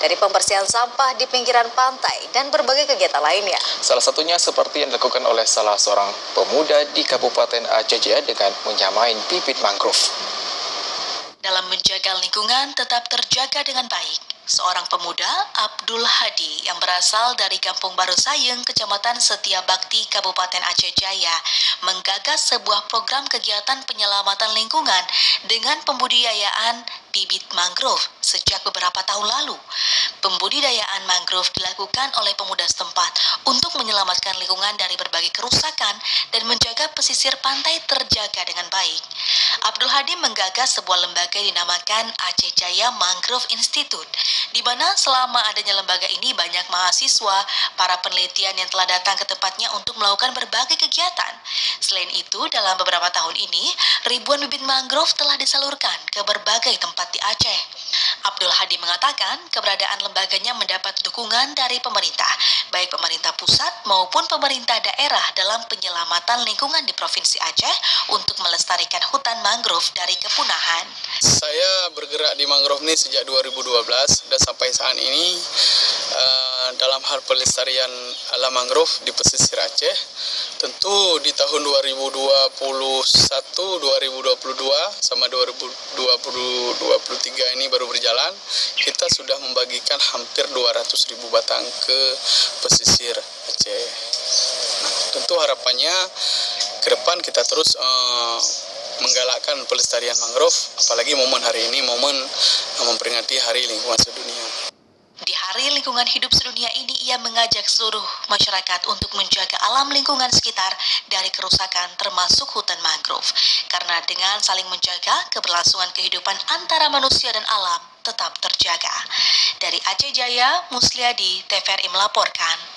dari pembersihan sampah di pinggiran pantai dan berbagai kegiatan lainnya. Salah satunya seperti yang dilakukan oleh salah seorang pemuda di Kabupaten Aceh Jaya dengan menyamain bibit mangrove. Dalam menjaga lingkungan tetap terjaga dengan baik, seorang pemuda, Abdul Hadi, yang berasal dari Kampung Baru Sayeng, Kecamatan Setia Bakti, Kabupaten Aceh Jaya, menggagas sebuah program kegiatan penyelamatan lingkungan dengan pembudidayaan bibit mangrove sejak beberapa tahun lalu. Pembudidayaan mangrove dilakukan oleh pemuda setempat untuk menyelamatkan lingkungan dari berbagai kerusakan dan menjaga pesisir pantai terjaga dengan baik. Abdul Hadi menggagas sebuah lembaga yang dinamakan Aceh Jaya Mangrove Institute, di mana selama adanya lembaga ini banyak mahasiswa, para penelitian yang telah datang ke tempatnya untuk melakukan berbagai kegiatan. Selain itu, dalam beberapa tahun ini, ribuan bibit mangrove telah disalurkan ke berbagai tempat di Aceh. Abdul Hadi mengatakan keberadaan lembaganya mendapat dukungan dari pemerintah, baik pemerintah pusat maupun pemerintah daerah dalam penyelamatan lingkungan di Provinsi Aceh untuk melestarikan hutan mangrove dari kepunahan. Saya bergerak di mangrove ini sejak 2012 dan sampai saat ini dalam hal pelestarian alam mangrove di pesisir Aceh. Tentu di tahun 2021, 2022 sama 2023 ini baru berjalan, kita sudah membagikan hampir 200.000 batang ke pesisir Aceh. Nah, tentu harapannya ke depan kita terus menggalakkan pelestarian mangrove, apalagi momen hari ini, momen memperingati Hari Lingkungan Sedunia. Di Hari Lingkungan Hidup Sedunia ini, ia mengajak seluruh masyarakat untuk menjaga alam lingkungan sekitar dari kerusakan termasuk hutan mangrove. Karena dengan saling menjaga, keberlangsungan kehidupan antara manusia dan alam tetap terjaga. Dari Aceh Jaya, Musliadi, TVRI melaporkan.